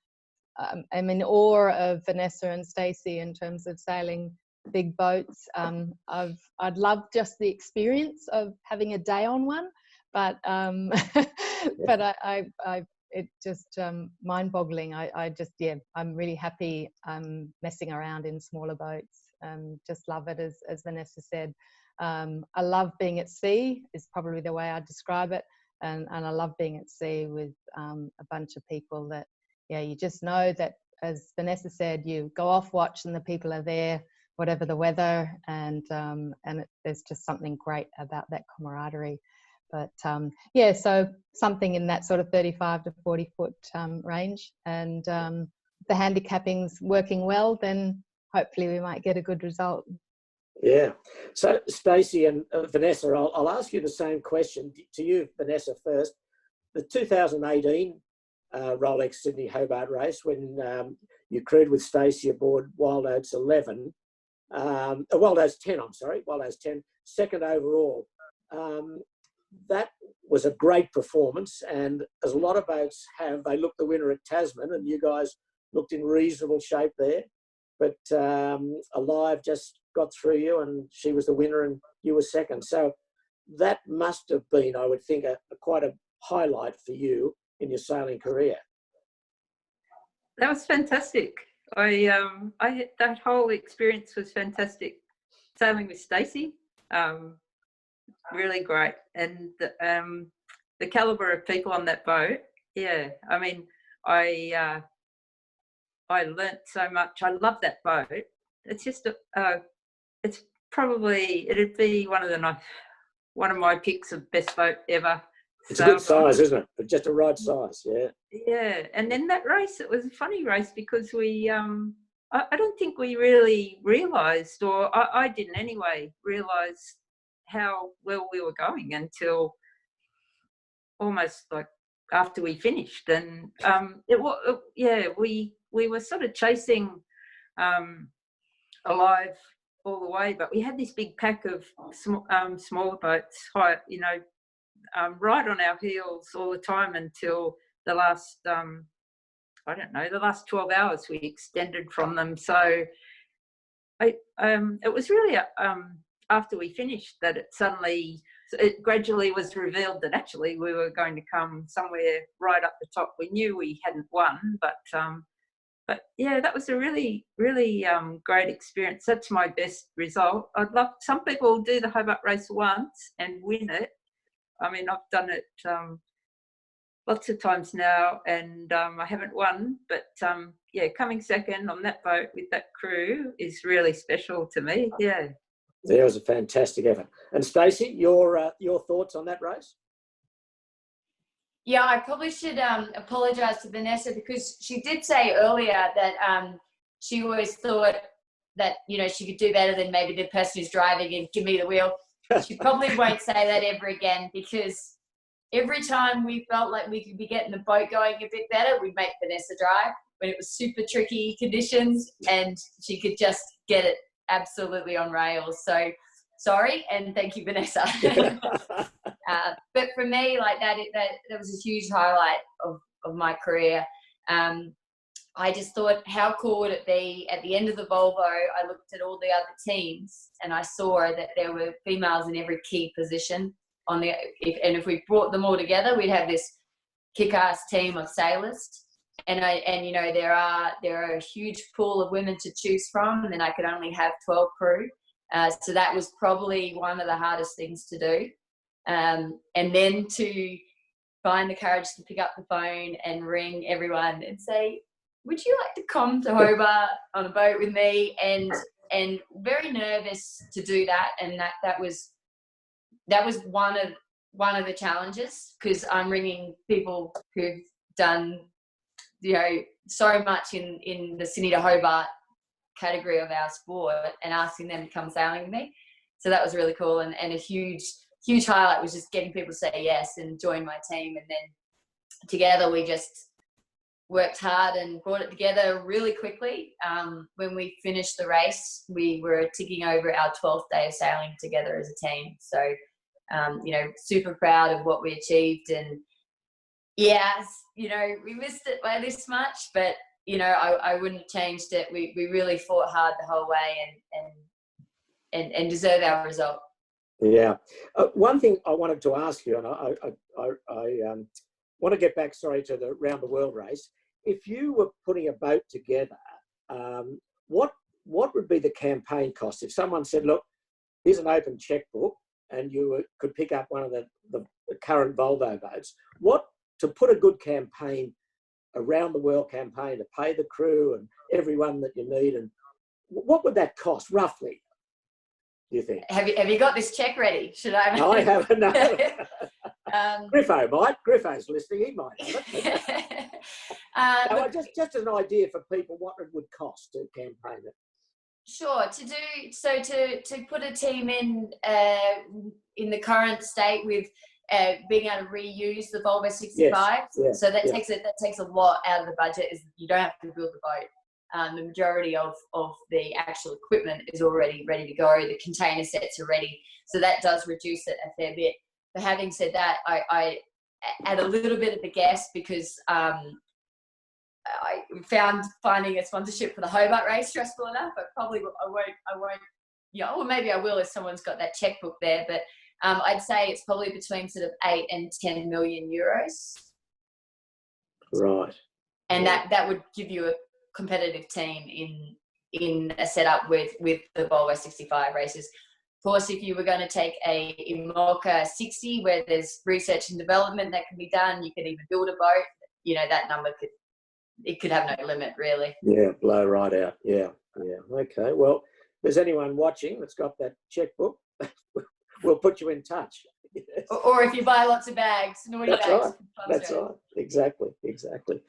in awe of Vanessa and Stacey in terms of sailing big boats. I'd love just the experience of having a day on one, but but it's just mind-boggling. I'm really happy messing around in smaller boats. Just love it, as Vanessa said. I love being at sea is probably the way I describe it, and I love being at sea with a bunch of people that, you just know that, as Vanessa said, you go off watch and the people are there, whatever the weather, and there's just something great about that camaraderie. But so something in that sort of 35 to 40 foot range, and the handicapping's working well, then hopefully we might get a good result. Yeah. So Stacey and Vanessa, I'll ask you the same question to you, Vanessa, first. The 2018 Rolex Sydney Hobart race when you crewed with Stacey aboard Wild Oats 11. Wild Oats 10, I'm sorry, Wild Oats 10, second overall. That was a great performance, and as a lot of boats have, they looked the winner at Tasman, and you guys looked in reasonable shape there. But Alive just got through you, and she was the winner, and you were second. So that must have been, I would think, quite a highlight for you in your sailing career. That was fantastic. That whole experience was fantastic. Sailing with Stacey, really great, and the caliber of people on that boat. Yeah, I mean, I learnt so much. I love that boat. It's just it's probably, it'd be one of my picks of best boat ever. It's a good size, isn't it? Just a right size, yeah. Yeah, and then that race, it was a funny race because we, I don't think we really realised, or I didn't anyway, realise how well we were going until almost like after we finished. And we were sort of chasing Alive all the way, but we had this big pack of smaller boats, right on our heels all the time until the last, the last 12 hours we extended from them. So it was really after we finished that it gradually was revealed that actually we were going to come somewhere right up the top. We knew we hadn't won, but yeah, that was a really, really great experience. That's my best result. Some people do the Hobart race once and win it. I mean, I've done it lots of times now, and I haven't won, but coming second on that boat with that crew is really special to me. Yeah. There was a fantastic effort. And Stacey, your thoughts on that race? Yeah, I probably should apologise to Vanessa, because she did say earlier that she always thought that, she could do better than maybe the person who's driving and give me the wheel. She probably won't say that ever again, because every time we felt like we could be getting the boat going a bit better, we'd make Vanessa drive when it was super tricky conditions, and she could just get it absolutely on rails. So sorry, and thank you, Vanessa. But for me, like that was a huge highlight of my career. I just thought, how cool would it be at the end of the Volvo? I looked at all the other teams and I saw that there were females in every key position if we brought them all together, we'd have this kick-ass team of sailors. And there are a huge pool of women to choose from, and then I could only have 12 crew. So that was probably one of the hardest things to do. And then to find the courage to pick up the phone and ring everyone and say, would you like to come to Hobart on a boat with me? And very nervous to do that. And that was one of the challenges, because I'm ringing people who've done, so much in the Sydney to Hobart category of our sport, and asking them to come sailing with me. So that was really cool. And a huge highlight was just getting people to say yes and join my team. And then together we just worked hard and brought it together really quickly. When we finished the race, we were ticking over our 12th day of sailing together as a team. So, super proud of what we achieved. And yes, we missed it by this much, but, I wouldn't have changed it. We really fought hard the whole way and deserve our result. Yeah. One thing I wanted to ask you, and I want to get back, to the Round the World race. If you were putting a boat together, what would be the campaign cost? If someone said, look, here's an open checkbook, and you could pick up one of the current Volvo boats, to put a good campaign, a Round the World campaign, to pay the crew and everyone that you need, and what would that cost roughly, do you think? Have you got this check ready? Should I? No, I haven't. No. Griffo might. Griffo's listening. He might have it. Just an idea for people what it would cost to campaign it. Sure. To put a team in the current state with being able to reuse the Volvo 65. Yes, So that takes a lot out of the budget. Is you don't have to build the boat. The majority of the actual equipment is already ready to go. The container sets are ready. So that does reduce it a fair bit. But having said that, I add a little bit of the guess because I found finding a sponsorship for the Hobart race stressful enough. But probably I won't, or maybe I will if someone's got that checkbook there. But I'd say it's probably between sort of 8 and 10 million euros. Right. And that would give you a competitive team in a setup with the Volvo 65 races. Of course, if you were going to take a IMOCA 60 where there's research and development that can be done, you could even build a boat, that number could have no limit really. Yeah, blow right out. Yeah. Okay. Well, if there's anyone watching that's got that checkbook, we'll put you in touch. Yes. Or if you buy lots of bags, naughty That's bags. Right. That's right. Exactly.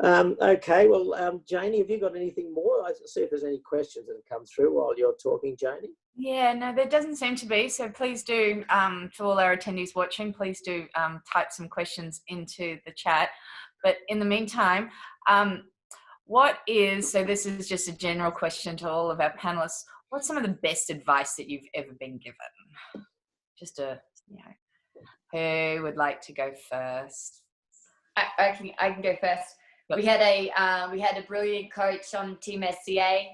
Okay. Well, Janie, have you got anything more? I'll see if there's any questions that have come through while you're talking, Janie. Yeah, no, there doesn't seem to be. So please do, to all our attendees watching, please do type some questions into the chat. But in the meantime, so this is just a general question to all of our panelists. What's some of the best advice that you've ever been given? Just who would like to go first? I can go first. Look. We had a brilliant coach on Team SCA,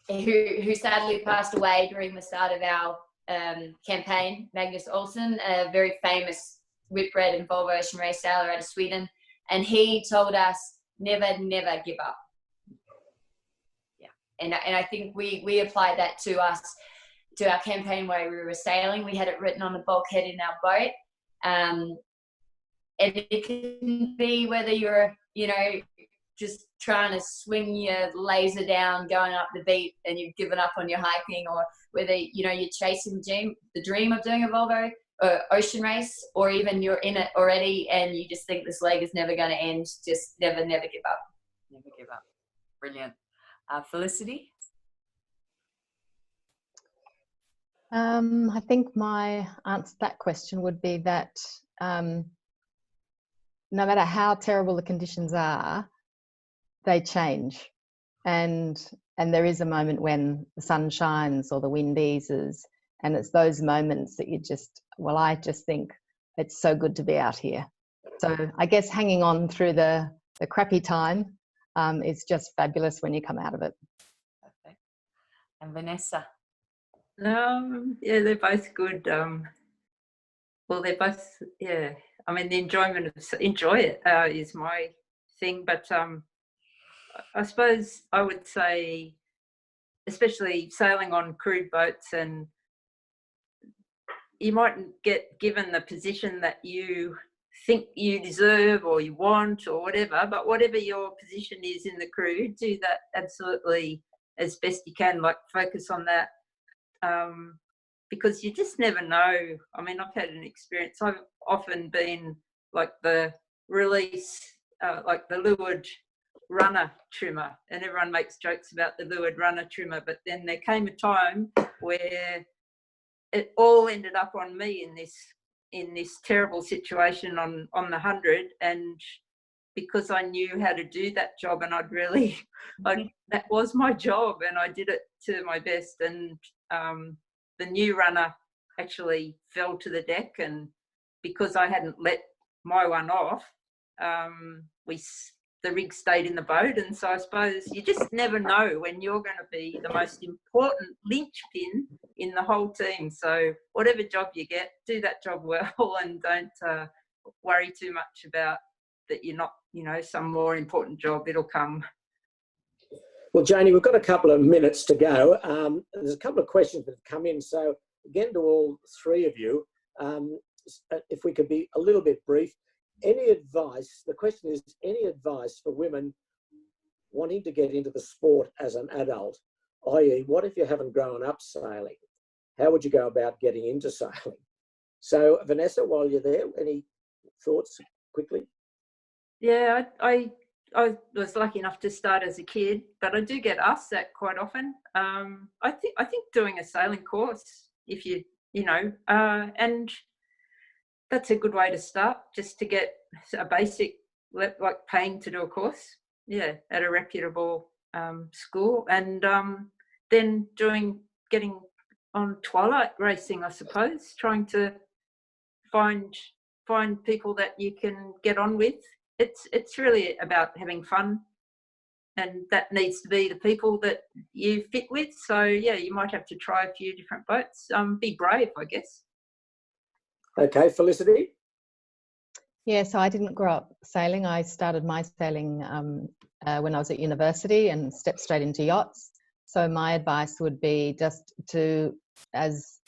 who sadly passed away during the start of our campaign. Magnus Olsson, a very famous whitbread and Volvo ocean race sailor out of Sweden, and he told us never give up. Yeah, and I think we applied that to us. To our campaign while we were sailing. We had it written on the bulkhead in our boat. And it can be whether you're, just trying to swing your laser down, going up the beat and you've given up on your hiking, or whether, you're chasing the dream of doing a Volvo ocean race, or even you're in it already and you just think this leg is never going to end. Just never give up. Never give up. Brilliant. Felicity? I think my answer to that question would be that no matter how terrible the conditions are, they change. And there is a moment when the sun shines or the wind eases, and it's those moments that I just think it's so good to be out here. So I guess hanging on through the crappy time is just fabulous when you come out of it. Perfect. And Vanessa? Yeah, they're both good. Well, they're both, yeah. I mean, the enjoy it is my thing. But I suppose I would say, especially sailing on crewed boats, and you mightn't get given the position that you think you deserve or you want or whatever, but whatever your position is in the crew, do that absolutely as best you can, like focus on that. Because you just never know. I mean, I've had an experience. I've often been like the release, like the leeward runner trimmer, and everyone makes jokes about the leeward runner trimmer, but then there came a time where it all ended up on me in this terrible situation on the 100, and because I knew how to do that job, and that was my job, and I did it to my best. And the new runner actually fell to the deck, and because I hadn't let my one off, the rig stayed in the boat. And so I suppose you just never know when you're going to be the most important linchpin in the whole team. So whatever job you get, do that job well, and don't worry too much about that you're not, some more important job. It'll come. Well, Janie, we've got a couple of minutes to go. There's a couple of questions that have come in. So again, to all three of you, if we could be a little bit brief, any advice, the question is, any advice for women wanting to get into the sport as an adult, i.e. what if you haven't grown up sailing? How would you go about getting into sailing? So Vanessa, while you're there, any thoughts quickly? Yeah, I was lucky enough to start as a kid, but I do get asked that quite often. I think doing a sailing course, if and that's a good way to start, just to get a basic, like paying to do a course, at a reputable school, and then getting on twilight racing, I suppose, trying to find people that you can get on with. It's really about having fun, and that needs to be the people that you fit with. So you might have to try a few different boats. Be brave, I guess. Okay, Felicity? Yeah, so I didn't grow up sailing. I started my sailing when I was at university and stepped straight into yachts. So my advice would be just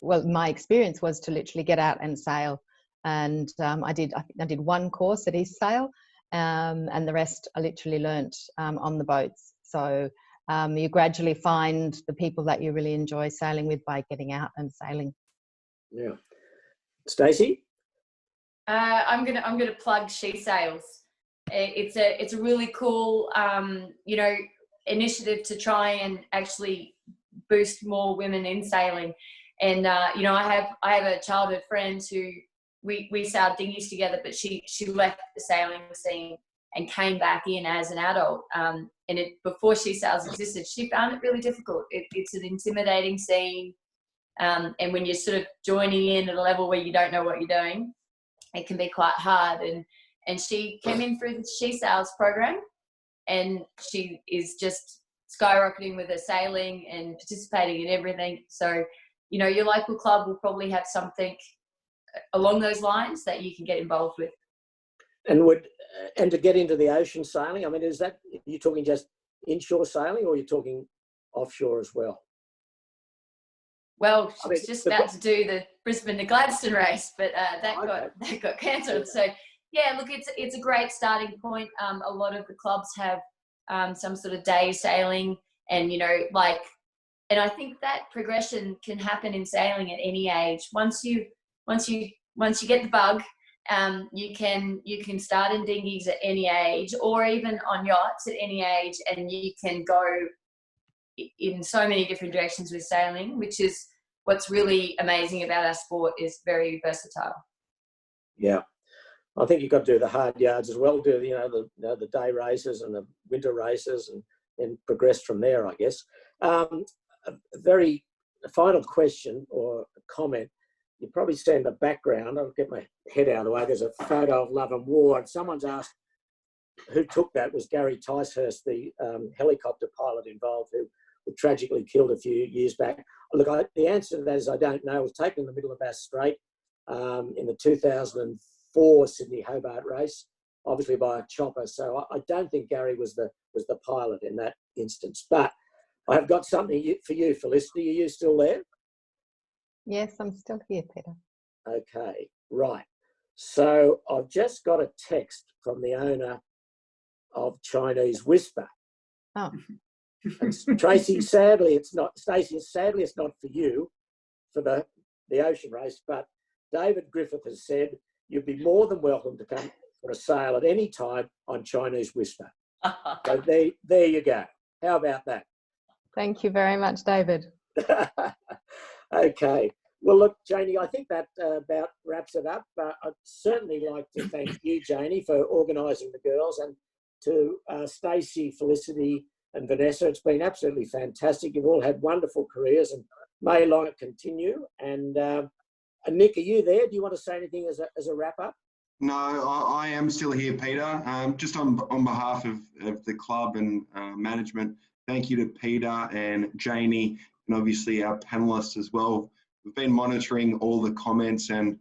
my experience was to literally get out and sail. And I did one course at East Sail, and the rest I literally learnt on the boats. So you gradually find the people that you really enjoy sailing with by getting out and sailing. Yeah. Stacey? I'm gonna plug She Sails. It's a really cool initiative to try and actually boost more women in sailing. And I have a childhood friend who we sailed dinghies together, but she left the sailing scene and came back in as an adult. And before She Sails existed, she found it really difficult. It's an intimidating scene, and when you're sort of joining in at a level where you don't know what you're doing, it can be quite hard. And she came in through the She Sails program, and she is just skyrocketing with her sailing and participating in everything. So, your local club will probably have something along those lines that you can get involved with. And to get into the ocean sailing, I mean, you're talking just inshore sailing, or you're talking offshore as well? Well, she was just about to do the Brisbane to Gladstone race, but that got cancelled. So look, it's a great starting point. A lot of the clubs have some sort of day sailing, and and I think that progression can happen in sailing at any age. Once you get the bug, you can start in dinghies at any age, or even on yachts at any age, and you can go in so many different directions with sailing, which is what's really amazing about our sport. Is very versatile. Yeah, I think you've got to do the hard yards as well. Do the day races and the winter races, and progress from there, I guess. A very final question or comment. You probably see in the background. I'll get my head out of the way. There's a photo of Love and War, and someone's asked who took that. It was Gary Ticehurst, the helicopter pilot involved, who tragically killed a few years back. Look, the answer to that is I don't know. It was taken in the middle of Bass Strait in the 2004 Sydney Hobart race, obviously by a chopper. So I don't think Gary was the pilot in that instance. But I have got something for you, Felicity. Are you still there? Yes, I'm still here, Peter. Okay, right. So I've just got a text from the owner of Chinese Whisper. Oh. And Stacey, sadly, it's not for you, for the ocean race, but David Griffith has said you'd be more than welcome to come for a sail at any time on Chinese Whisper. So there you go. How about that? Thank you very much, David. Okay. Well, look, Janie, I think that about wraps it up. I'd certainly like to thank you, Janie, for organising the girls, and to Stacey, Felicity and Vanessa. It's been absolutely fantastic. You've all had wonderful careers, and may long it continue. And Nick, are you there? Do you want to say anything as a wrap-up? No, I am still here, Peter. Just on behalf of the club and management, thank you to Peter and Janie, and obviously our panellists as well. We've been monitoring all the comments, and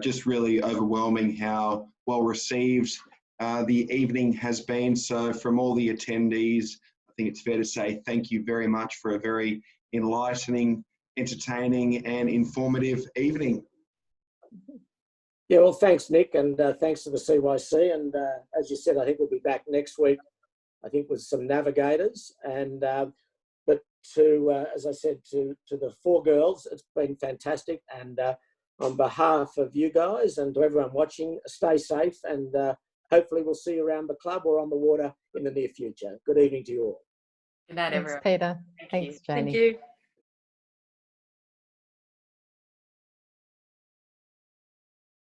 just really overwhelming how well received the evening has been. So from all the attendees, I think it's fair to say thank you very much for a very enlightening, entertaining and informative evening. Yeah, well, thanks, Nick, and thanks to the CYC. And as you said, I think we'll be back next week, I think, with some navigators. And but as I said, to the four girls, it's been fantastic. And on behalf of you guys and to everyone watching, stay safe, and hopefully we'll see you around the club or on the water in the near future. Good evening to you all. Good night, everyone. Thanks, Peter. Thanks, Janie. Thank you.